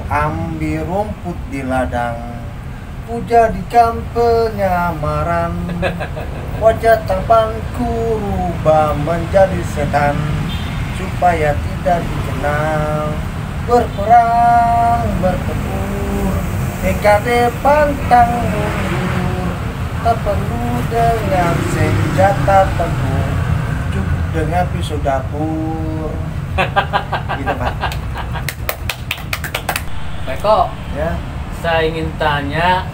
ambil rumput di ladang, ku jadikan penyamaran. Wajah tampanku rubah menjadi setan, supaya tidak dikenal. Berperang, bertempur, TKD pantang mundur. Tak perlu dengan senjata tempur, cukup dengan pisau dapur. Gitu Pak. Pak Eko, Ya. saya ingin tanya,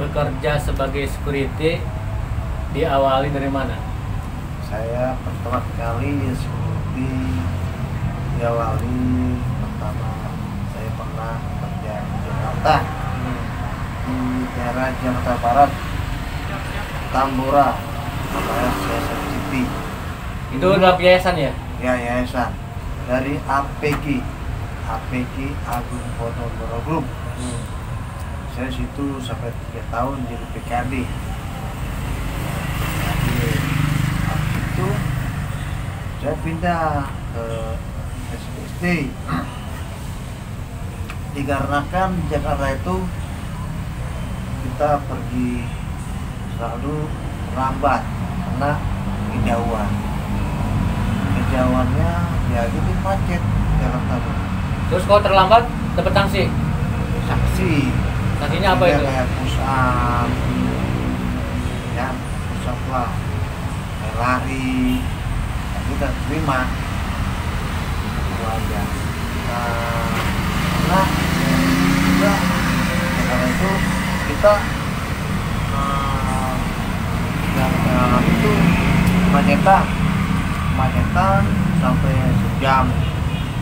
bekerja sebagai security diawali dari mana? Saya pertama kali seperti diawali pertama saya pernah kerja di Jakarta, di daerah Jakarta Barat, Tambora, namanya Yayasan City. Itu adalah yayasan ya? Ya, yayasan dari APG Agung Podomoro Group. Saya situ sampai 3 tahun jadi PKD. Jadi habis itu saya pindah ke SBSD. Dikarenakan Jakarta itu kita pergi selalu lambat karena kejauhannya ya gitu macet Jakarta tuh. Terus kalau terlambat dapat sanksi? Saksi Sanksinya apa ya, itu? kayak push up ya, push up lah, kayak lari, ya, kita terima itu aja. Nah juga karena itu kita yang itu kemacetan sampai sejam,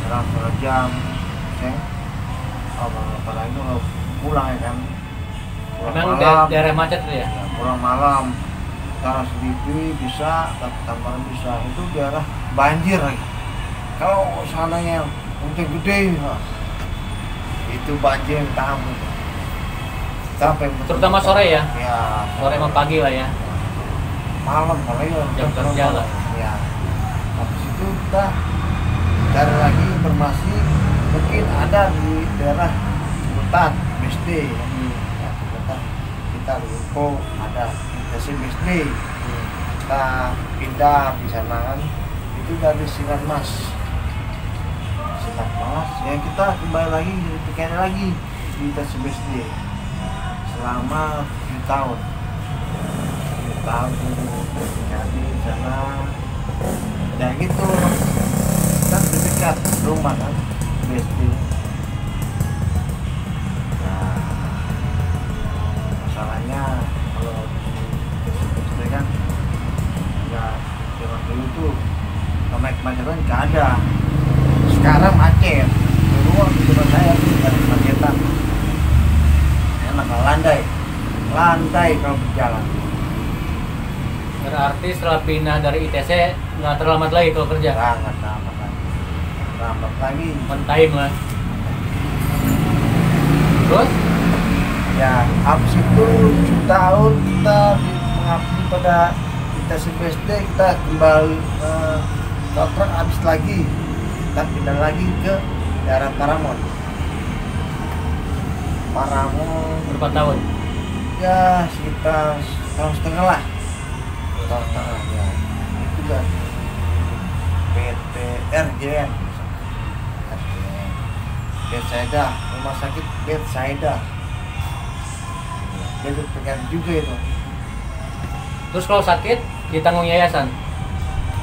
setengah jam. Apalagi kalau pulang ya kan, Memang daerah macet itu ya? ya, pulang malam cara sedikit bisa, tapi tambahan bisa, itu daerah banjir lagi. Kalau sananya hujan gede, itu banjir tamu sampai Terutama sore ya? Ya, Sore sama pagi lah ya? malam kalau ya Jam kerja lah. ya. Habis itu kita cari lagi informasi, mungkin ada di daerah Ciputat BSD ya, Ciputat kita info ada intensif BSD, kita pindah di sana kan, itu dari Sinarmas ya, kita kembali lagi jadi PKD lagi di intensif BSD selama 7 tahun jadi di sana ya gitu kan, di dekat rumah kan BSD. Nah masalahnya kalau di BSD kan nggak, zaman dulu tuh kemacetan nggak ada, sekarang macet. Dulu waktu zaman saya tuh nggak ada kemacetan, enak landai kalau berjalan. Berarti setelah pindah dari ITC nggak terlambat lagi kalau kerja? Sangat lambat lagi. On time lah. Terus? Ya, habis itu 7 tahun kita mengabdi pada kita BSD, kita kembali kontrak habis lagi, kita pindah lagi ke daerah Paramount. Berapa tahun? Ya sekitar tahun setengah lah. Tahun setengah ya. Itu kan PT RJN, Bethsaida, rumah sakit Bethsaida. Jadi pegang juga itu. Terus kalau sakit ditanggung yayasan?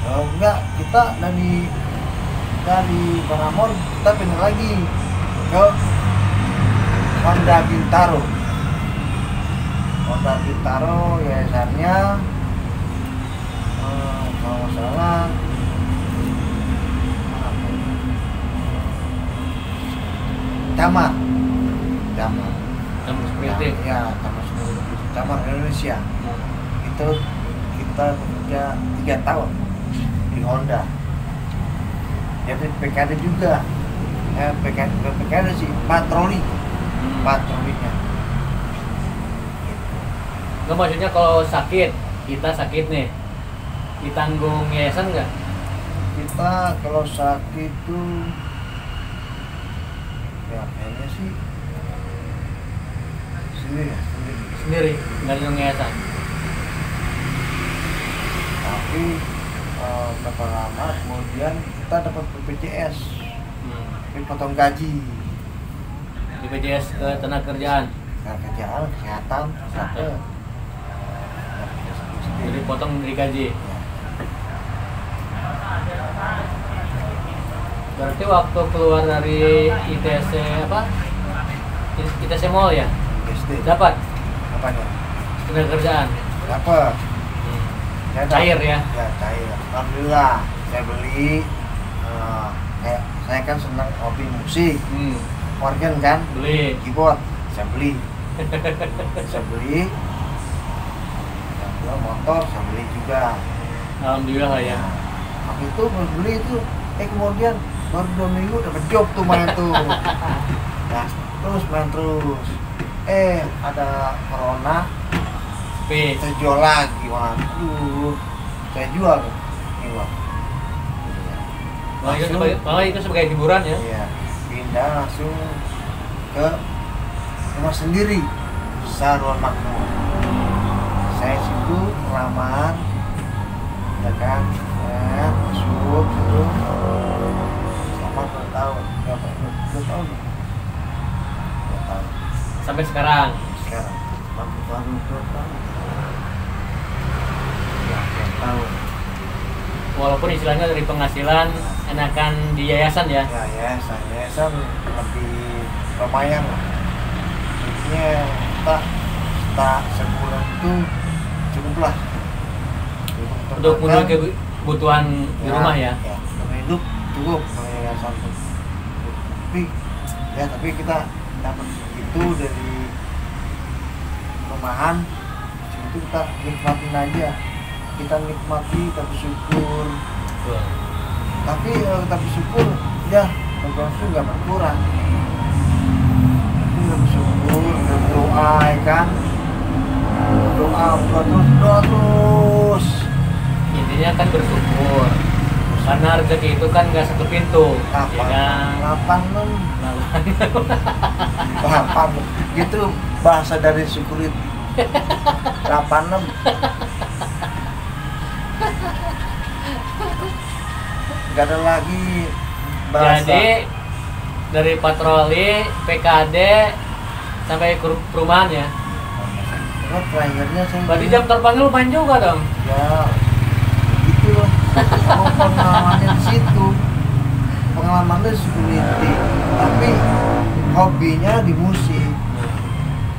Kalau enggak, kita dari Paramount kita pindah lagi ke Honda Bintaro. Honda Bintaro yayasannya kalau nggak salah Camar Security. ya, Camar Indonesia. Itu kita bekerja 3 tahun di Honda, jadi PKD juga, PKD sih patrolinya. Nggak, maksudnya kalau kita sakit nih, ditanggung yayasan nggak? Kita kalau sakit itu sih sendiri ya, Sendiri, nggak ada yayasan. tapi berapa lama kemudian kita dapat BPJS, potong gaji, BPJS ketenaga kerjaan. nah, kerjaan, kesehatan, satu. Jadi potong dari gaji. Berarti waktu keluar dari ITC apa? ITC Mall ya? SD. Dapat Apanya? tenaga kerjaan. Dapat. Ya, Cair ya? Ya cair. Alhamdulillah saya beli. Saya kan senang hobi musik. Organ kan? Beli. Keyboard saya beli. Saya beli. Saya motor saya beli juga. Alhamdulillah lah ya. Waktu itu beli itu, kemudian baru 2 minggu dapat job tuh main tuh. Nah, terus main terus. Ada corona, saya jual lagi, waduh, saya jual, jual. Malah itu sebagai hiburan ya? Iya, pindah langsung ke rumah sendiri, besar ruang makmur. Saya situ ramah, ya kan, masuk itu selama 2 tahun, 2 tahun. Sampai sekarang. Sekarang, baru 2 tahun. Ya, 2 tahun. Walaupun istilahnya dari penghasilan enakan di yayasan ya? Ya, yayasan lebih lumayan lah. Intinya tak sebulan itu cukup lah. Untuk memenuhi kebutuhan di rumah ya? Ya, untuk hidup cukup yayasan itu. Tapi kita dapat itu dari rumahan, itu kita nikmatin aja. Kita nikmati, kita bersyukur. Tapi kita bersyukur, ya bersyukur nggak berkurang. Kita bersyukur, berdoa, ya kan? Doa terus. Intinya kan bersyukur. Karena rezeki itu kan nggak satu pintu. Ya kan? 86 gitu bahasa dari syukur itu. 86 nggak ada lagi bahasa. Jadi dari patroli PKD sampai ke perumahan ya. Terakhirnya saya Berarti jam terbangnya lumayan juga dong. ya gitu loh. Mau pengalamannya di situ, pengalamannya security, tapi hobinya di musik.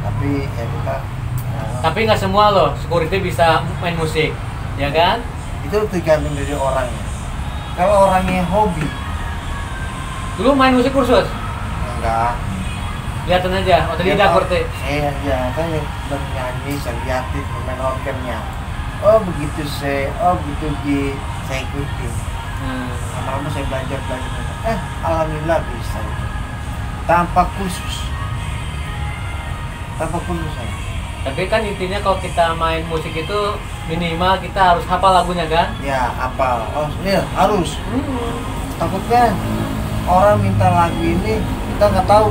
Tapi ya kita Tapi nggak semua loh security bisa main musik, ya kan? itu tergantung dari orangnya. Kalau orangnya hobi, Dulu main musik kursus, enggak. kelihatan aja, otodidak berarti. Saya bernyanyi, saya liatin pemain organnya. Oh begitu begitu saya ikutin. Lama-lama saya belajar. Alhamdulillah bisa itu. Tanpa kursus saya. Tapi kan intinya kalau kita main musik itu minimal kita harus hafal lagunya kan? Ya hafal. Oh ini harus. Takutnya orang minta lagu ini kita nggak tahu.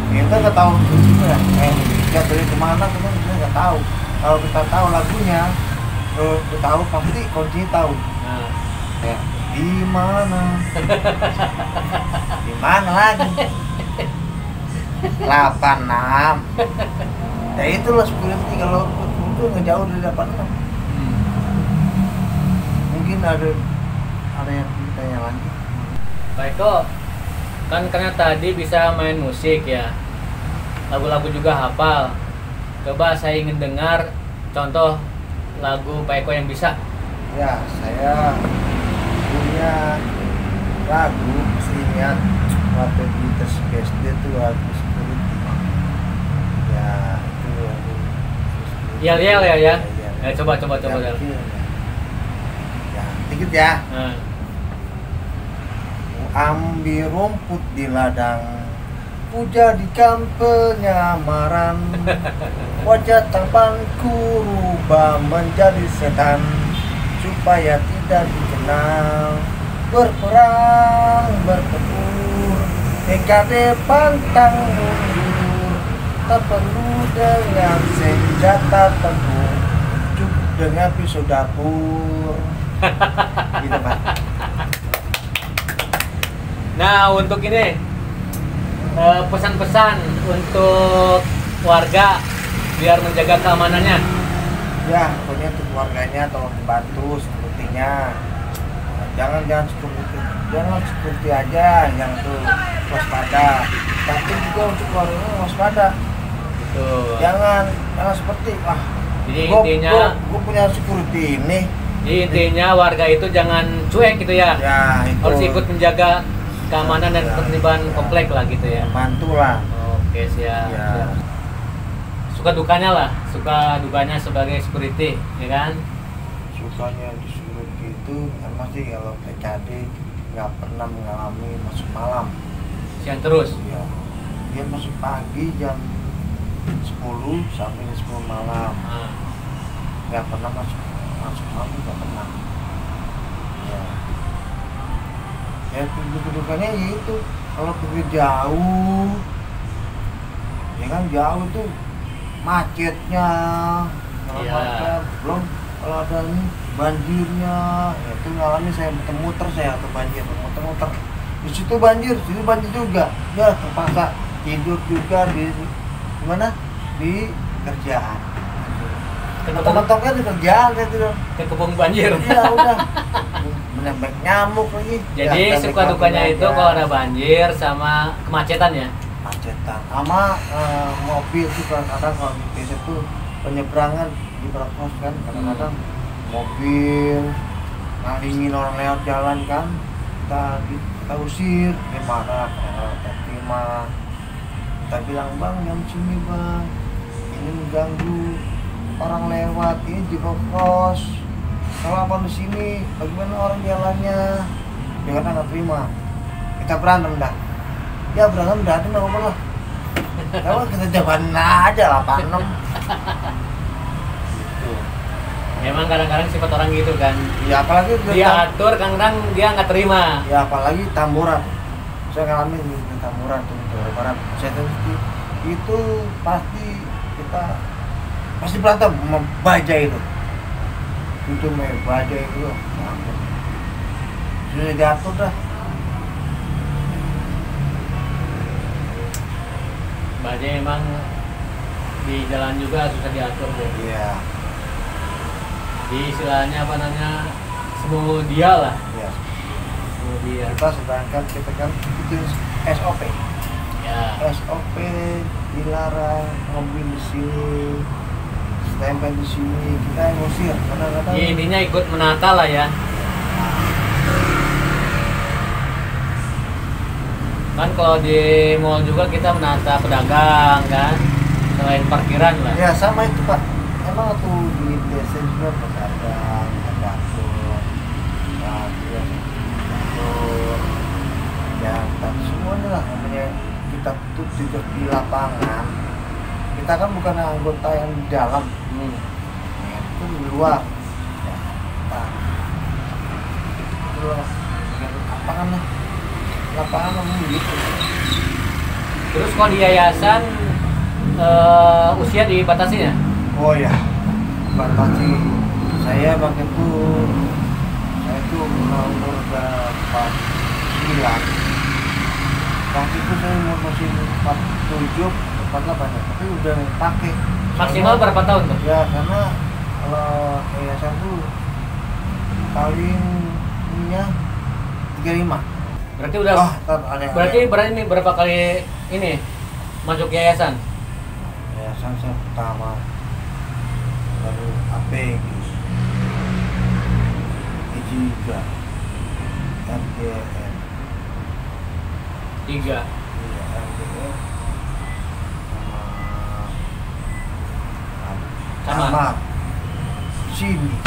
Kita nggak tahu juga. Kita dari kemana kita nggak tahu. Kalau kita tahu lagunya, kita tahu pasti kuncinya tahu. Ya, di mana? Di mana lagi? 86. Ya itulah security kalau itu ngejauh dari 86. Mungkin ada yang ditanya lagi. Baik kok, kan karena tadi bisa main musik ya, lagu-lagu juga hafal. Coba saya ingin dengar contoh lagu Pak Eko yang bisa. Ya, saya punya lagu, masih ingat waktu di tes SD itu lagu security. Ya, itu lagu security. Yel-yel ya. Iya. Coba. Ya, dikit ya. Ambil rumput di ladang, ku jadikan penyamaran. Wajah tampanku rubah menjadi setan, supaya tidak dikenal. Berperang, bertempur, PKD pantang tak penuh dengan senjata tempur, cukup dengan pisau dapur. Gitu Pak. Nah, untuk ini pesan-pesan untuk warga biar menjaga keamanannya. Ya, pokoknya untuk keluarganya tolong dibantu sepertinya. Jangan seperti aja yang tuh waspada. Tapi juga untuk keluarganya waspada. Betul. Jangan seperti Jadi intinya gue punya security ini. Jadi intinya warga itu jangan cuek gitu ya. Ya, itu Harus ikut menjaga keamanan dan ketertiban komplek lah gitu ya. Bantulah. Oke, siap. Ya. Suka dukanya sebagai security, ya kan? Sukanya disuruh gitu, emang sih kalau PKD nggak pernah mengalami masuk malam. Siang terus. Ya, dia masuk pagi jam 10 sampai 10 malam. Nggak pernah masuk malam, nggak pernah. Ya, ya kedudukannya itu kalau pergi jauh, ya kan jauh tuh macetnya, Iya. macet. Belum kalau ada ini banjirnya, ya itu ngalami saya muter-muter saya atau banjir muter-muter. Di situ banjir juga. Ya terpaksa tidur juga di mana? Di kerjaan. Mentok-mentoknya di kerjaan saya tidur. Kekepung banjir. Iya udah. Menembak nyamuk lagi. Jadi Ya, suka dukanya itu kalau ada banjir sama kemacetan ya. macetan sama mobil tuh kadang-kadang kalau di desa tuh penyeberangan di Brakos kan kadang-kadang mobil ngalingin orang lewat jalan kan kita usir gimana kita terima, kita bilang bang jam sini bang ini mengganggu orang lewat, ini di Brakos kalau abang di sini bagaimana orang jalannya, dia kadang nggak terima, kita berantem dah. Ya berantem datang nggak apa-apa lah. Kalau kita jawaban aja 86. Gitu. Emang kadang-kadang sifat orang gitu kan. Ya apalagi Diatur kadang-kadang dia nggak terima. Ya apalagi Tamburan. Saya ngalamin di Tamburan tuh Jawa Barat. Saya itu kita pasti berantem sama baja itu. Itu baja itu loh. Sudah diatur dah. Bajai emang di jalan juga susah diatur deh. Iya. Di istilahnya apa namanya semudia lah. Iya. Semudia. Sedangkan kita kan itu SOP. Ya. SOP dilarang mobil di sini, stempel di sini, kita ngusir kadang-kadang. Ya, intinya ikut menata lah ya. Kan kalau di mall juga kita menata pedagang kan, selain parkiran lah. Ya sama itu Pak. Emang tuh di desa juga pedagang, dapur, ya semuanya lah namanya kita tuh juga di lapangan. Kita kan bukan anggota yang di dalam, ya, itu di luar. Ya, itu lah, lapangan lah. Lapangan memang gitu. Terus kalau di yayasan usia dibatasi ya? Oh ya, batasi. Saya waktu itu umur berapa 9. Waktu itu saya umur masih 47, 48 ya. Tapi udah pakai. Maksimal berapa tahun tuh? Ya karena kalau yayasan tuh paling ininya 35. Berarti udah. Berarti ini berapa kali ini masuk yayasan? Yayasan saya pertama, lalu APG, IJIGA, MGN, 3. iya MGN, sama sini,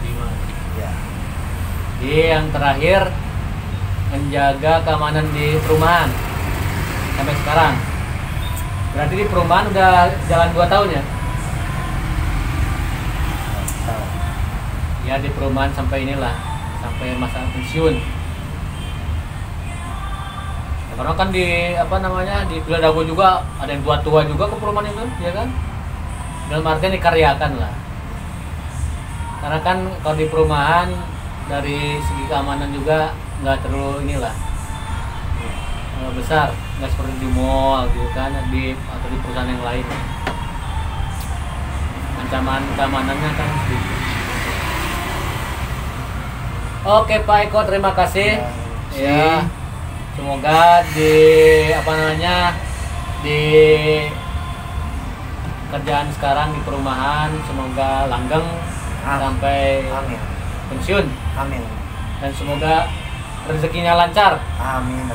5. ya. Jadi yang terakhir menjaga keamanan di perumahan sampai sekarang. Berarti di perumahan udah jalan 2 tahun ya? Ya di perumahan sampai inilah, sampai masa pensiun. Karena kan di apa namanya di Villa Dago juga ada yang tua-tua juga ke perumahan itu, ya kan? Dalam artian dikaryakan lah. Karena kan kalau di perumahan dari segi keamanan juga nggak terlalu inilah besar, nggak seperti di mall gitu kan, atau di perusahaan yang lain. Ancaman keamanannya kan sedikit. Oke Pak Eko, terima kasih. Ya, semoga di apa namanya di kerjaan sekarang di perumahan semoga langgeng sampai pensiun. Amin. Dan semoga rezekinya lancar. Amin.